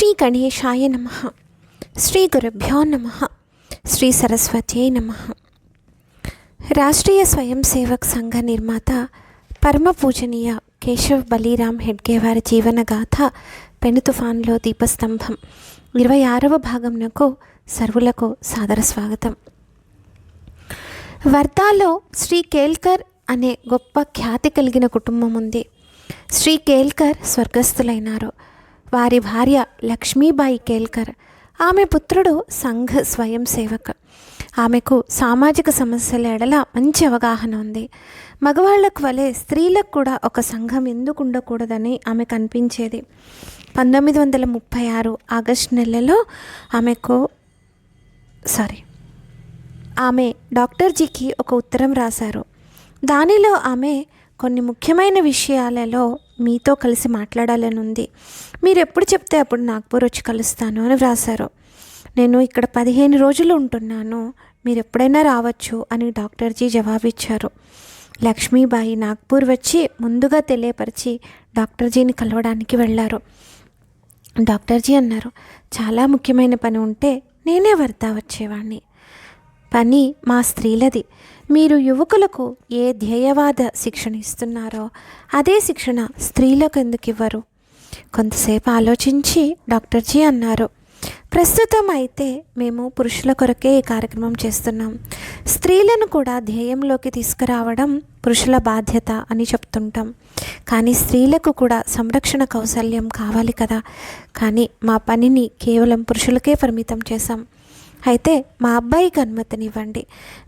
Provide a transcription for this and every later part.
శ్రీ గణేశాయ నమః. శ్రీ గురుభ్యో నమః. శ్రీ సరస్వత్యై నమః. రాష్ట్రీయ స్వయం సేవక్ సంఘ నిర్మాత పరమ పూజనీయ కేశవ్ బలీరామ్ హెడ్గే వారి జీవనగాథ పెను తుఫాన్లో దీపస్తంభం 26వ భాగంనకు సర్వులకు సాదర స్వాగతం. వర్ధాలో శ్రీ కేల్కర్ అనే గొప్ప ఖ్యాతి కలిగిన కుటుంబం ఉంది. శ్రీ కేల్కర్ స్వర్గస్థులైనారు. వారి భార్య లక్ష్మీబాయి కేల్కర్, ఆమె పుత్రుడు సంఘ్ స్వయం సేవక్. ఆమెకు సామాజిక సమస్యల ఎడల మంచి అవగాహన ఉంది. మగవాళ్లకు వలె స్త్రీలకు కూడా ఒక సంఘం ఎందుకు ఉండకూడదని ఆమెకు అనిపించేది. 1936 ఆగస్టు నెలలో ఆమె డాక్టర్ జీకి ఒక ఉత్తరం రాశారు. దానిలో ఆమె కొన్ని ముఖ్యమైన విషయాలలో మీతో కలిసి మాట్లాడాలని ఉంది, మీరు ఎప్పుడు చెప్తే అప్పుడు నాగ్పూర్ వచ్చి కలుస్తాను అని వ్రాశారు. నేను ఇక్కడ 15 రోజులు ఉంటున్నాను, మీరు ఎప్పుడైనా రావచ్చు అని డాక్టర్ జీ జవాబిచ్చారు. లక్ష్మీబాయి నాగ్పూర్ వచ్చి ముందుగా తెలియపరిచి డాక్టర్ జీని కలవడానికి వెళ్ళారు. డాక్టర్ జీ అన్నారు, చాలా ముఖ్యమైన పని ఉంటే నేనే వర్ధా వచ్చేవాడిని. పని మా స్త్రీలది. మీరు యువకులకు ఏ ధ్యేయవాద శిక్షణ ఇస్తున్నారో అదే శిక్షణ స్త్రీలకు ఎందుకు ఇవ్వరు? కొంతసేపు ఆలోచించి డాక్టర్ జీ అన్నారు, ప్రస్తుతం అయితే మేము పురుషుల కొరకే ఈ కార్యక్రమం చేస్తున్నాం. స్త్రీలను కూడా ధ్యేయంలోకి తీసుకురావడం పురుషుల బాధ్యత అని చెప్తుంటాం. కానీ స్త్రీలకు కూడా సంరక్షణ కౌశల్యం కావాలి కదా. కానీ మా పనిని కేవలం పురుషులకే పరిమితం చేశాం. అయితే మా అబ్బాయికి అనుమతినివ్వండి,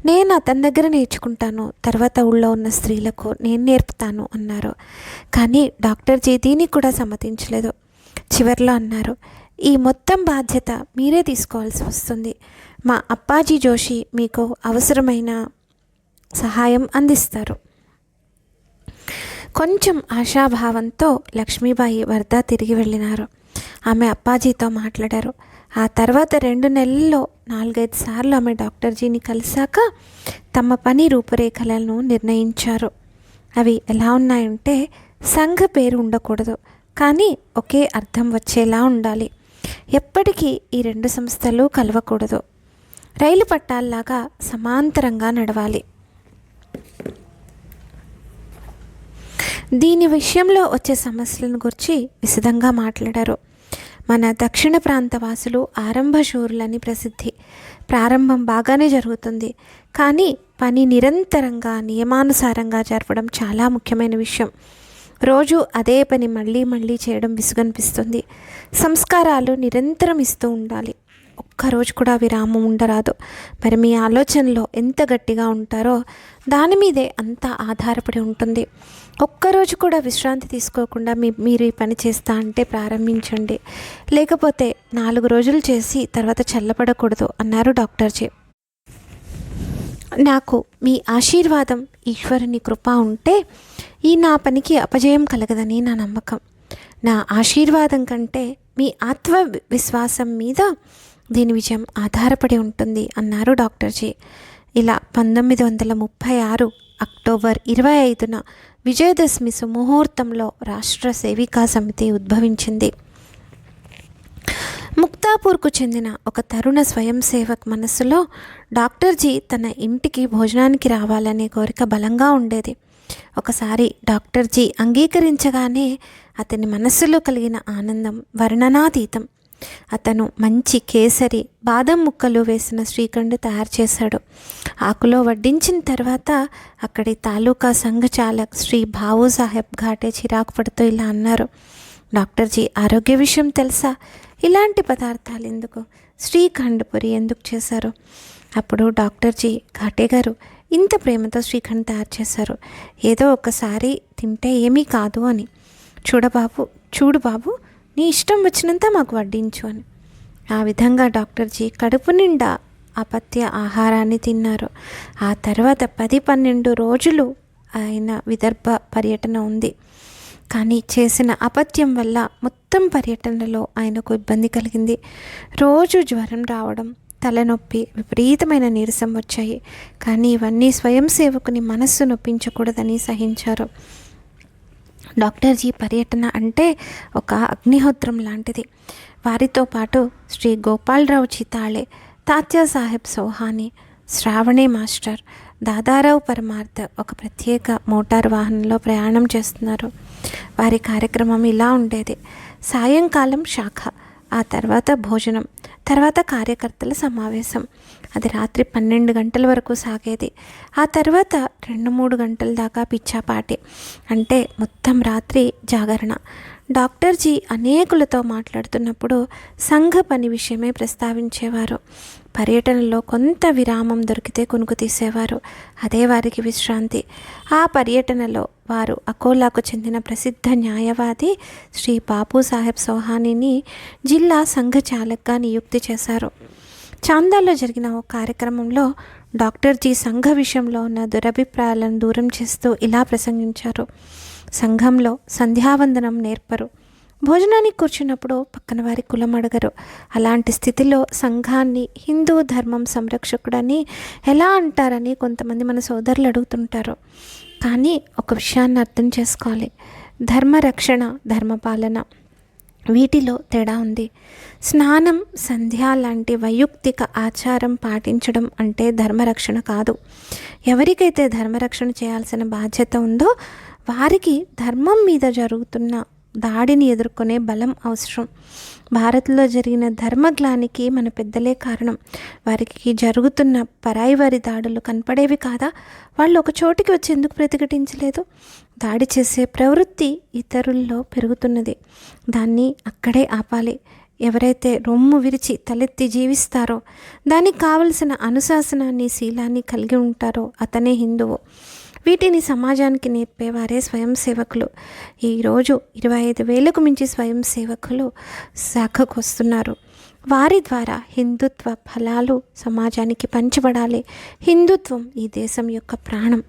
నేను అతని దగ్గర నేర్చుకుంటాను, తర్వాత ఊళ్ళో ఉన్న స్త్రీలకు నేను నేర్పుతాను అన్నారు. కానీ డాక్టర్ జీ దీనికి కూడా సమ్మతించలేదు. చివర్లో అన్నారు, ఈ మొత్తం బాధ్యత మీరే తీసుకోవాల్సి వస్తుంది. మా అప్పాజీ జోషి మీకు అవసరమైన సహాయం అందిస్తారు. కొంచెం ఆశాభావంతో లక్ష్మీబాయి వర్ధా తిరిగి వెళ్ళినారు. ఆమె అప్పాజీతో మాట్లాడారు. ఆ తర్వాత 2 నెలల్లో 4-5 సార్లు ఆమె డాక్టర్ జీని కలిశాక తమ పని రూపురేఖలను నిర్ణయించారు. అవి ఎలా ఉన్నాయంటే, సంఘ పేరు ఉండకూడదు, కానీ ఒకే అర్థం వచ్చేలా ఉండాలి. ఎప్పటికీ ఈ 2 సంస్థలు కలవకూడదు. రైలు పట్టాల్లాగా సమాంతరంగా నడవాలి. దీని విషయంలో వచ్చే సమస్యలను గురించి విశదంగా మాట్లాడారు. మన దక్షిణ ప్రాంత వాసులు ఆరంభశూరులని ప్రసిద్ధి. ప్రారంభం బాగానే జరుగుతుంది, కానీ పని నిరంతరంగా నియమానుసారంగా జరపడం చాలా ముఖ్యమైన విషయం. రోజు అదే పని మళ్ళీ మళ్ళీ చేయడం విసుగనిపిస్తుంది. సంస్కారాలు నిరంతరం ఇస్తూ ఉండాలి. ఒక్కరోజు కూడా విరామం ఉండరాదు. మరి మీ ఆలోచనలో ఎంత గట్టిగా ఉంటారో దాని మీదే అంతా ఆధారపడి ఉంటుంది. ఒక్కరోజు కూడా విశ్రాంతి తీసుకోకుండా మీరు ఈ పని చేస్తా అంటే ప్రారంభించండి, లేకపోతే 4 రోజులు చేసి తర్వాత చల్లబడకూడదు అన్నారు డాక్టర్ జీ. నాకు మీ ఆశీర్వాదం, ఈశ్వరుని కృప ఉంటే నా పనికి అపజయం కలగదని నా నమ్మకం. నా ఆశీర్వాదం కంటే మీ ఆత్మవిశ్వాసం మీద దీని విజయం ఆధారపడి ఉంటుంది అన్నారు డాక్టర్ జీ. ఇలా 1936 అక్టోబర్ 25న విజయదశమి సుముహూర్తంలో రాష్ట్ర సేవికా సమితి ఉద్భవించింది. ముక్తాపూర్కు చెందిన ఒక తరుణ స్వయం సేవక్ మనస్సులో డాక్టర్ జీ తన ఇంటికి భోజనానికి రావాలనే కోరిక బలంగా ఉండేది. ఒకసారి డాక్టర్ జీ అంగీకరించగానే అతని మనస్సులో కలిగిన ఆనందం వర్ణనాతీతం. అతను మంచి కేసరి, బాదం ముక్కలు వేసిన శ్రీఖండ్ తయారు చేశాడు. ఆకులో వడ్డించిన తర్వాత అక్కడి తాలూకా సంఘ చాలక్ శ్రీ భావు సాహెబ్ ఘాటే చిరాకు పడుతూ ఇలా అన్నారు, డాక్టర్ జీ ఆరోగ్య విషయం తెలుసా? ఇలాంటి పదార్థాలు ఎందుకు? శ్రీఖండ్ పురి ఎందుకు చేశారు? అప్పుడు డాక్టర్ జీ, ఘాటే గారు ఇంత ప్రేమతో శ్రీఖండ్ తయారు చేశారు, ఏదో ఒకసారి తింటే ఏమీ కాదు అని. చూడు బాబు నీ ఇష్టం వచ్చినంత మాకు వడ్డించు అని. ఆ విధంగా డాక్టర్ జీ కడుపు నిండా అపత్య ఆహారాన్ని తిన్నారు. ఆ తర్వాత 10-12 రోజులు ఆయన విదర్భ పర్యటన ఉంది. కానీ చేసిన అపత్యం వల్ల మొత్తం పర్యటనలో ఆయనకు ఇబ్బంది కలిగింది. రోజు జ్వరం రావడం, తలనొప్పి, విపరీతమైన నీరసం వచ్చాయి. కానీ ఇవన్నీ స్వయం సేవకుని మనస్సు నొప్పించకూడదని సహించారు. డాక్టర్జీ పర్యటన అంటే ఒక అగ్నిహోత్రం లాంటిది. వారితో పాటు శ్రీ గోపాలరావు చితాళే, తాత్యా సాహెబ్ సోహాని, శ్రావణి మాస్టర్, దాదారావు పరమార్థ్ ఒక ప్రత్యేక మోటార్ వాహనంలో ప్రయాణం చేస్తున్నారు. వారి కార్యక్రమం ఇలా ఉండేది: సాయంకాలం శాఖ, ఆ తర్వాత భోజనం, తర్వాత కార్యకర్తల సమావేశం. అది రాత్రి 12 గంటల వరకు సాగేది. ఆ తర్వాత 2-3 గంటల దాకా పిచ్చాపాటి, అంటే మొత్తం రాత్రి జాగరణ. డాక్టర్జీ అనేకులతో మాట్లాడుతున్నప్పుడు సంఘ పని విషయమే ప్రస్తావించేవారు. పర్యటనలో కొంత విరామం దొరికితే కునుకు తీసేవారు. అదే వారికి విశ్రాంతి. ఆ పర్యటనలో వారు అకోలాకు చెందిన ప్రసిద్ధ న్యాయవాది శ్రీ బాపు సాహెబ్ సోహానీని జిల్లా సంఘ చాలక్గా నియుక్తి చేశారు. చాందాలో జరిగిన ఓ కార్యక్రమంలో డాక్టర్జీ సంఘ విషయంలో ఉన్న దురభిప్రాయాలను దూరం చేస్తూ ఇలా ప్రసంగించారు: సంఘంలో సంధ్యావందనం నేర్పరు, భోజనానికి కూర్చున్నప్పుడు పక్కన వారి కులం అడగరు. అలాంటి స్థితిలో సంఘాన్ని హిందూ ధర్మం సంరక్షకుడని ఎలా అంటారని కొంతమంది మన సోదరులు అడుగుతుంటారు. కానీ ఒక విషయాన్ని అర్థం చేసుకోవాలి: ధర్మరక్షణ, ధర్మపాలన, వీటిలో తేడా ఉంది. స్నానం, సంధ్య లాంటి వైయక్తిక ఆచారం పాటించడం అంటే ధర్మరక్షణ కాదు. ఎవరికైతే ధర్మరక్షణ చేయాల్సిన బాధ్యత ఉందో వారికి ధర్మం మీద జరుగుతున్న దాడిని ఎదుర్కొనే బలం అవసరం. భారత్లో జరిగిన ధర్మగ్లానికి మన పెద్దలే కారణం. వారికి జరుగుతున్న పరాయి వారి దాడులు కనపడేవి కాదా? వాళ్ళు ఒక చోటికి వచ్చి ఎందుకు ప్రతిఘటించలేదు? దాడి చేసే ప్రవృత్తి ఇతరుల్లో పెరుగుతున్నది. దాన్ని అక్కడే ఆపాలి. ఎవరైతే రొమ్ము విరిచి తలెత్తి జీవిస్తారో, దానికి కావలసిన అనుశాసనాన్ని, శీలాన్ని కలిగి ఉంటారో అతనే హిందువు. వీటిని సమాజానికి నేర్పేవారే స్వయం సేవకులు. ఈరోజు 25,000కు మించి స్వయం సేవకులు శాఖకు వస్తున్నారు. వారి ద్వారా హిందుత్వ ఫలాలు సమాజానికి పంచబడాలి. హిందుత్వం ఈ దేశం యొక్క ప్రాణం.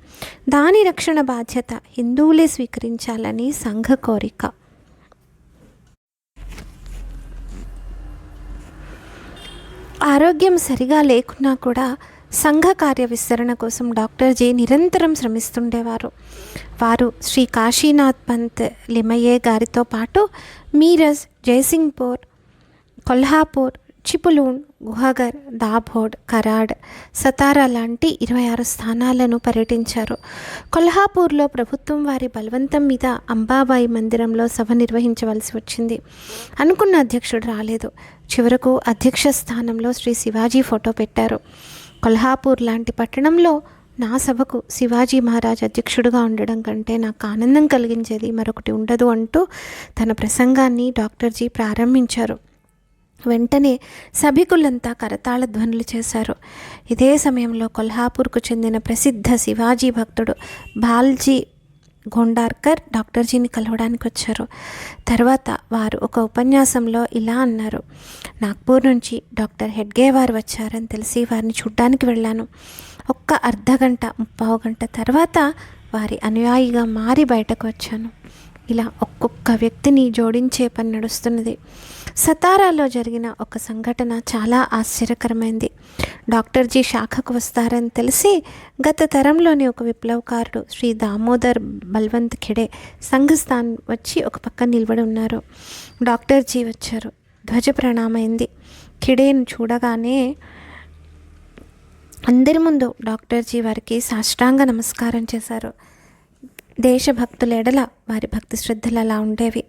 దాని రక్షణ బాధ్యత హిందువులే స్వీకరించాలని సంఘ కోరిక. ఆరోగ్యం సరిగా లేకున్నా కూడా సంఘ కార్య విస్తరణ కోసం డాక్టర్జీ నిరంతరం శ్రమిస్తుండేవారు. వారు శ్రీ కాశీనాథ్ పంత్ లిమయే గారితో పాటు మీరజ్, జైసింగ్పూర్, కొల్హాపూర్, చిపులూన్, గుహగర్, దాభోడ్, కరాడ్, సతారా లాంటి 26 స్థానాలను పర్యటించారు. కొల్హాపూర్లో ప్రభుత్వం వారి బలవంతం మీద అంబాబాయి మందిరంలో సభ నిర్వహించవలసి వచ్చింది. అనుకున్న అధ్యక్షుడు రాలేదు. చివరకు అధ్యక్ష స్థానంలో శ్రీ శివాజీ ఫోటో పెట్టారు. కొల్హాపూర్ లాంటి పట్టణంలో నా సభకు శివాజీ మహారాజ్ అధ్యక్షుడిగా ఉండడం కంటే నాకు ఆనందం కలిగించేది మరొకటి ఉండదు అంటూ తన ప్రసంగాన్ని డాక్టర్జీ ప్రారంభించారు. వెంటనే సభికులంతా కరతాళ ధ్వనులు చేశారు. ఇదే సమయంలో కొల్హాపూర్కు చెందిన ప్రసిద్ధ శివాజీ భక్తుడు బాల్జీ గోండార్కర్ డాక్టర్జీని కలవడానికి వచ్చారు. తర్వాత వారు ఒక ఉపన్యాసంలో ఇలా అన్నారు: నాగ్పూర్ నుంచి డాక్టర్ హెడ్గే వారు వచ్చారని తెలిసి వారిని చూడ్డానికి వెళ్ళాను. ఒక్క అర్ధగంట, 30 గంట తర్వాత వారి అనుయాయిగా మారి బయటకు వచ్చాను. ఇలా ఒక్కొక్క వ్యక్తిని జోడించే పని నడుస్తున్నది. సతారాలో జరిగిన ఒక సంఘటన చాలా ఆశ్చర్యకరమైంది. డాక్టర్జీ శాఖకు వస్తారని తెలిసి గత తరంలోని ఒక విప్లవకారుడు శ్రీ దామోదర్ బల్వంత్ ఖిడే సంఘస్థాన్ వచ్చి ఒక పక్క నిలబడి ఉన్నారు. డాక్టర్జీ వచ్చారు. ధ్వజ ప్రణామైంది. ఖిడేను చూడగానే అందరి ముందు డాక్టర్జీ వారికి సాష్టాంగ నమస్కారం చేశారు. దేశభక్తుల ఎడల వారి భక్తి శ్రద్ధలు అలా ఉండేవి.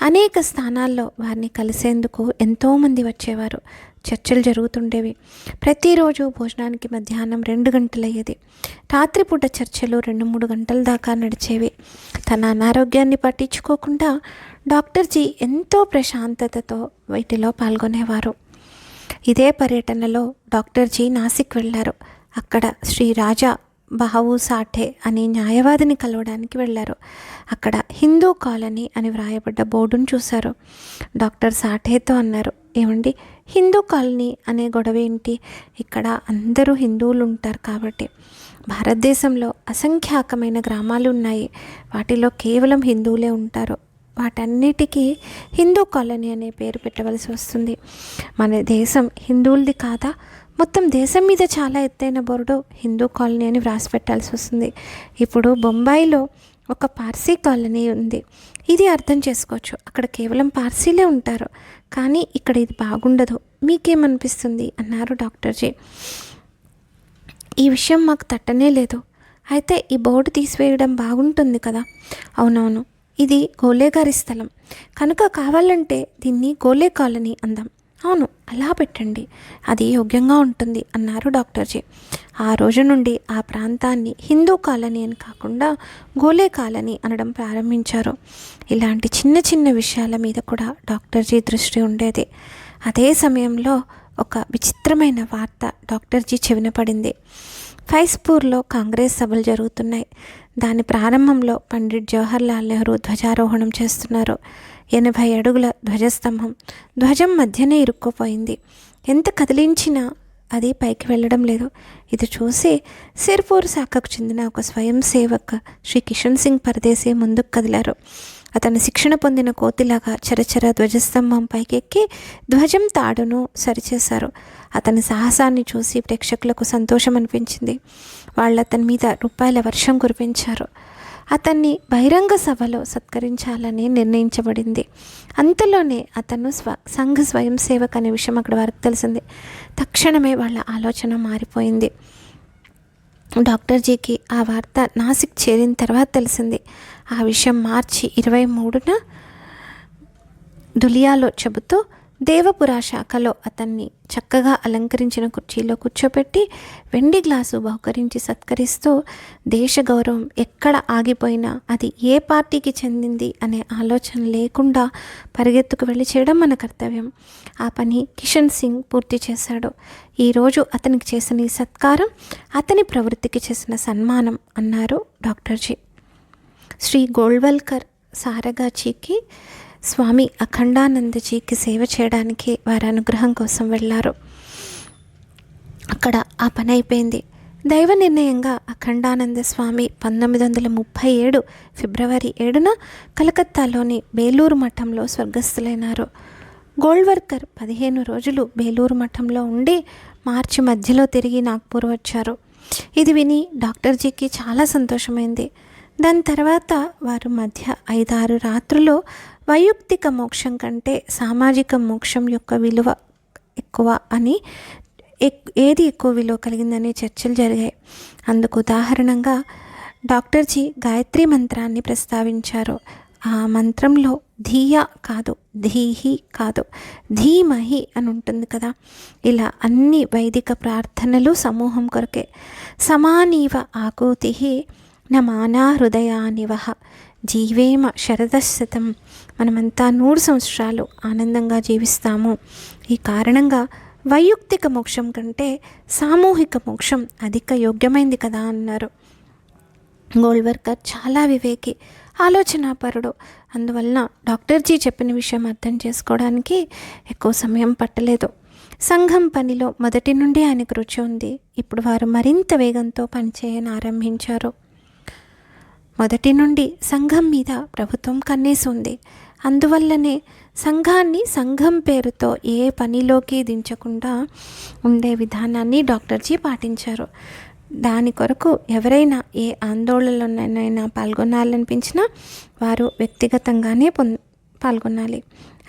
అనేక స్థానాల్లో వారిని కలిసేందుకు ఎంతోమంది వచ్చేవారు. చర్చలు జరుగుతుండేవి. ప్రతిరోజు భోజనానికి మధ్యాహ్నం 2 గంటలయ్యేది. రాత్రిపూట చర్చలు 2-3 గంటల దాకా నడిచేవి. తన అనారోగ్యాన్ని పట్టించుకోకుండా డాక్టర్జీ ఎంతో ప్రశాంతతతో వీటిలో పాల్గొనేవారు. ఇదే పర్యటనలో డాక్టర్జీ నాసిక్ వెళ్ళారు. అక్కడ శ్రీ రాజా బహవు సాఠే అనే న్యాయవాదిని కలవడానికి వెళ్ళారు. అక్కడ హిందూ కాలనీ అని వ్రాయబడ్డ బోర్డును చూశారు. డాక్టర్ సాఠేతో అన్నారు: ఏమండి, హిందూ కాలనీ అనే గొడవ ఏంటి? ఇక్కడ అందరూ హిందువులు ఉంటారు కాబట్టి. భారతదేశంలో అసంఖ్యాకమైన గ్రామాలు ఉన్నాయి. వాటిలో కేవలం హిందువులే ఉంటారు. వాటన్నిటికీ హిందూ కాలనీ అనే పేరు పెట్టవలసి వస్తుంది. మన దేశం హిందువులది కాదా? మొత్తం దేశం మీద చాలా ఎత్తైన బోర్డు హిందూ కాలనీ అని వ్రాసి పెట్టాల్సి వస్తుంది. ఇప్పుడు బొంబాయిలో ఒక పార్సీ కాలనీ ఉంది. ఇది అర్థం చేసుకోవచ్చు, అక్కడ కేవలం పార్సీలే ఉంటారు, కానీ ఇక్కడ ఇది బాగుండదు, మీకేమనిపిస్తుంది అన్నారు డాక్టర్జీ. ఈ విషయం మాకు తట్టనే లేదు. అయితే ఈ బోర్డు తీసివేయడం బాగుంటుంది కదా. అవునవును, ఇది గోలే గారి స్థలం కనుక కావాలంటే దీన్ని గోలే కాలనీ అందాం. అవును, అలా పెట్టండి, అది యోగ్యంగా ఉంటుంది అన్నారు డాక్టర్జీ. ఆ రోజు నుండి ఆ ప్రాంతాన్ని హిందూ కాలనీ అని కాకుండా గోలే కాలనీ అనడం ప్రారంభించారు. ఇలాంటి చిన్న చిన్న విషయాల మీద కూడా డాక్టర్జీ దృష్టి ఉండేది. అదే సమయంలో ఒక విచిత్రమైన వార్త డాక్టర్జీ చెవిన పడింది. ఫైజ్పూర్లో కాంగ్రెస్ సభలు జరుగుతున్నాయి. దాని ప్రారంభంలో పండిట్ జవహర్లాల్ నెహ్రూ ధ్వజారోహణం చేస్తున్నారు. 80 అడుగుల ధ్వజస్తంభం ధ్వజం మధ్యనే ఇరుక్కుపోయింది. ఎంత కదిలించినా అది పైకి వెళ్ళడం లేదు. ఇది చూసి సిర్పూర్ శాఖకు చెందిన ఒక స్వయం సేవక్ శ్రీ కిషన్ సింగ్ పరదేశీ ముందుకు కదిలారు. అతను శిక్షణ పొందిన కోతిలాగా చరచర ధ్వజస్తంభం పైకెక్కి ధ్వజం తాడును సరిచేశారు. అతని సాహసాన్ని చూసి ప్రేక్షకులకు సంతోషం అనిపించింది. వాళ్ళు అతని మీద రూపాయల వర్షం కురిపించారు. అతన్ని బహిరంగ సభలో సత్కరించాలని నిర్ణయించబడింది. అంతలోనే అతను సంఘ్ స్వయం సేవక్ అనే విషయం అక్కడ వారికి తెలిసింది. తక్షణమే వాళ్ళ ఆలోచన మారిపోయింది. డాక్టర్జీకి ఆ వార్త నాసిక్ చేరిన తర్వాత తెలిసింది. ఆ విషయం మార్చి 23న దులియాలో చెబుతూ దేవపుర శాఖలో అతన్ని చక్కగా అలంకరించిన కుర్చీలో కూర్చోపెట్టి వెండి గ్లాసు బహుకరించి సత్కరిస్తూ దేశ గౌరవం ఎక్కడ ఆగిపోయినా అది ఏ పార్టీకి చెందింది అనే ఆలోచన లేకుండా పరిగెత్తుకు వెళ్ళి చేయడం మన కర్తవ్యం. ఆ పని కిషన్ సింగ్ పూర్తి చేశాడు. ఈరోజు అతనికి చేసిన ఈ సత్కారం అతని ప్రవృత్తికి చేసిన సన్మానం అన్నారు డాక్టర్జీ. శ్రీ గోల్వల్కర్ సారగాజీకి స్వామి అఖండానందజీకి సేవ చేయడానికి వారి అనుగ్రహం కోసం వెళ్ళారు. అక్కడ ఆ పని అయిపోయింది. దైవ నిర్ణయంగా అఖండానంద స్వామి 1937 ఫిబ్రవరి 7న కలకత్తాలోని బేలూరు మఠంలో స్వర్గస్థులైనారు. గోల్వల్కర్ 15 రోజులు బేలూరు మఠంలో ఉండి మార్చి మధ్యలో తిరిగి నాగ్పూర్ వచ్చారు. ఇది విని డాక్టర్జీకి చాలా సంతోషమైంది. దాని తర్వాత వారు మధ్య 5-6 రాత్రులు వైయక్తిక మోక్షం కంటే సామాజిక మోక్షం యొక్క విలువ ఎక్కువ అని ఏది ఎక్కువ విలువ కలిగిందనే చర్చలు జరిగాయి. అందుకు ఉదాహరణగా డాక్టర్జీ గాయత్రి మంత్రాన్ని ప్రస్తావించారు. ఆ మంత్రంలో ధీయ కాదు, ధీహి కాదు, ధీమహి అని ఉంటుంది కదా. ఇలా అన్ని వైదిక ప్రార్థనలు సమూహం కొరకే. సమానీవ ఆకూతి నమానా హృదయానివహ జీవేమ శరదశతం. మనమంతా 100 సంవత్సరాలు ఆనందంగా జీవిస్తాము. ఈ కారణంగా వైయక్తిక మోక్షం కంటే సామూహిక మోక్షం అధిక యోగ్యమైంది కదా అన్నారు. గోల్వల్కర్ చాలా వివేకి, ఆలోచనాపరుడు. అందువలన డాక్టర్జీ చెప్పిన విషయం అర్థం చేసుకోవడానికి ఎక్కువ సమయం పట్టలేదు. సంఘం పనిలో మొదటి నుండి ఆయనకు రుచి ఉంది. ఇప్పుడు వారు మరింత వేగంతో పనిచేయని ఆరంభించారు. మొదటి నుండి సంఘం మీద ప్రభుత్వం కన్నేసి ఉంది. అందువల్లనే సంఘాన్ని సంఘం పేరుతో ఏ పనిలోకి దించకుండా ఉండే విధానాన్ని డాక్టర్జీ పాటించారు. దాని కొరకు ఎవరైనా ఏ ఆందోళనలోనైనా పాల్గొనాలనిపించినా వారు వ్యక్తిగతంగానే పాల్గొనాలి.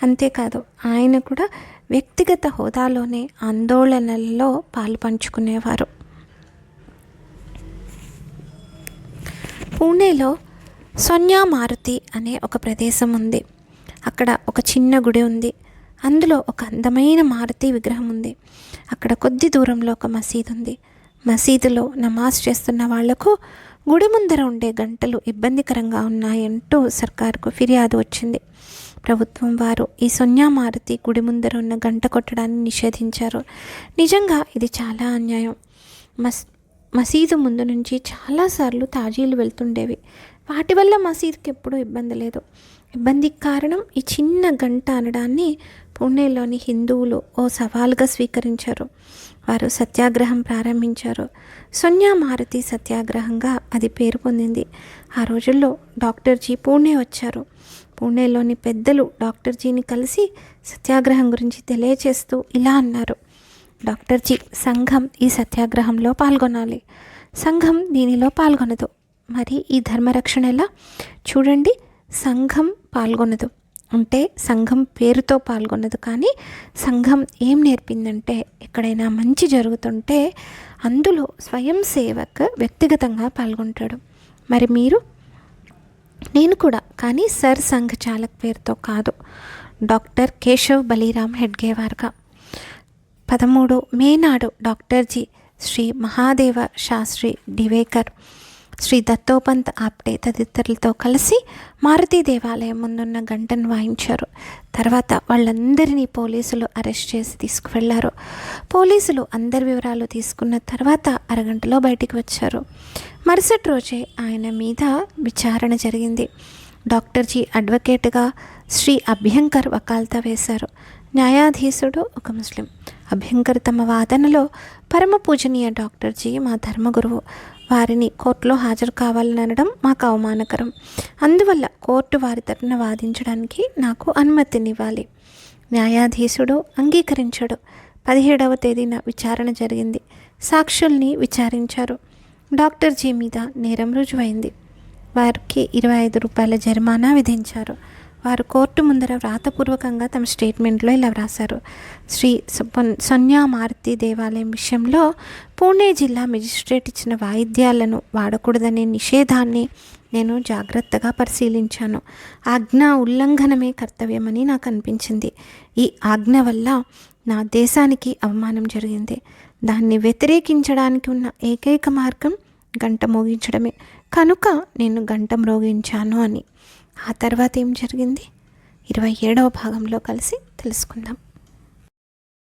అంతేకాదు, ఆయన కూడా వ్యక్తిగత హోదాలోనే ఆందోళనలలో పాలు పంచుకునేవారు. పూణేలో సోన్యా మారుతి అనే ఒక ప్రదేశం ఉంది. అక్కడ ఒక చిన్న గుడి ఉంది. అందులో ఒక అందమైన మారుతి విగ్రహం ఉంది. అక్కడ కొద్ది దూరంలో ఒక మసీదు ఉంది. మసీదులో నమాజ్ చేస్తున్న వాళ్లకు గుడి ముందర ఉండే గంటలు ఇబ్బందికరంగా ఉన్నాయంటూ సర్కారుకు ఫిర్యాదు వచ్చింది. ప్రభుత్వం వారు ఈ సోన్యా మారుతి గుడి ముందర ఉన్న గంట కొట్టడాన్ని నిషేధించారు. నిజంగా ఇది చాలా అన్యాయం. మసీదు ముందు నుంచి చాలాసార్లు తాజీలు వెళ్తుండేవి. వాటి వల్ల మసీదుకి ఎప్పుడూ ఇబ్బంది లేదు. ఇబ్బందికి కారణం ఈ చిన్న గంట అనడాన్ని పూణేలోని హిందువులు ఓ సవాల్గా స్వీకరించారు. వారు సత్యాగ్రహం ప్రారంభించారు. సోన్యా మారుతి సత్యాగ్రహంగా అది పేరు పొందింది. ఆ రోజుల్లో డాక్టర్జీ పూణే వచ్చారు. పూణేలోని పెద్దలు డాక్టర్జీని కలిసి సత్యాగ్రహం గురించి తెలియచేస్తూ ఇలా అన్నారు: డాక్టర్జీ, సంఘం ఈ సత్యాగ్రహంలో పాల్గొనాలి. సంఘం దీనిలో పాల్గొనదు. మరి ఈ ధర్మరక్షణ ఎలా? చూడండి, సంఘం పాల్గొనదు, అంటే సంఘం పేరుతో పాల్గొనదు, కానీ సంఘం ఏం నేర్పిందంటే ఎక్కడైనా మంచి జరుగుతుంటే అందులో స్వయం సేవక్ వ్యక్తిగతంగా పాల్గొంటాడు. మరి మీరు? నేను కూడా, కానీ సర్ సంఘ్ చాలక్ పేరుతో కాదు. డాక్టర్ కేశవ్ బలీరామ్ హెడ్గేవార్గా 13 మే నాడు డాక్టర్జీ శ్రీ మహాదేవ శాస్త్రి డివేకర్, శ్రీ దత్తోపంత్ ఆప్టే తదితరులతో కలిసి మారుతి దేవాలయం ముందున్న గంటను వాయించారు. తర్వాత వాళ్ళందరినీ పోలీసులు అరెస్ట్ చేసి తీసుకువెళ్లారు. పోలీసులు అందరి వివరాలు తీసుకున్న తర్వాత అరగంటలో బయటికి వచ్చారు. మరుసటి రోజే ఆయన మీద విచారణ జరిగింది. డాక్టర్జీ అడ్వకేట్గా శ్రీ అభ్యంకర్ వకాల్తా వేశారు. న్యాయాధీశుడు ఒక ముస్లిం. అభ్యంకర్ తమ వాదనలో పరమ పూజనీయ డాక్టర్జీ మా ధర్మగురువు, వారిని కోర్టులో హాజరు కావాలని అనడం మాకు అవమానకరం. అందువల్ల కోర్టు వారి తరపున వాదించడానికి నాకు అనుమతినివ్వాలి. న్యాయాధీశుడు అంగీకరించాడు. 17వ తేదీన విచారణ జరిగింది. సాక్షుల్ని విచారించారు. డాక్టర్జీ మీద నేరం రుజువైంది. వారికి 25 రూపాయల జరిమానా విధించారు. వారు కోర్టు ముందర వ్రాతపూర్వకంగా తమ స్టేట్మెంట్లో ఇలా వ్రాశారు: శ్రీ సోన్యా మారుతి దేవాలయం విషయంలో పూణే జిల్లా మెజిస్ట్రేట్ ఇచ్చిన వాయిద్యాలను వాడకూడదనే నిషేధాన్ని నేను జాగ్రత్తగా పరిశీలించాను. ఆజ్ఞ ఉల్లంఘనమే కర్తవ్యమని నాకు అనిపించింది. ఈ ఆజ్ఞ వల్ల నా దేశానికి అవమానం జరిగింది. దాన్ని వ్యతిరేకించడానికి ఉన్న ఏకైక మార్గం గంట మోగించడమే, కనుక నేను గంట మ్రోగించాను అని. ఆ తర్వాత ఏం జరిగింది 27వ భాగంలో కలిసి తెలుసుకుందాం.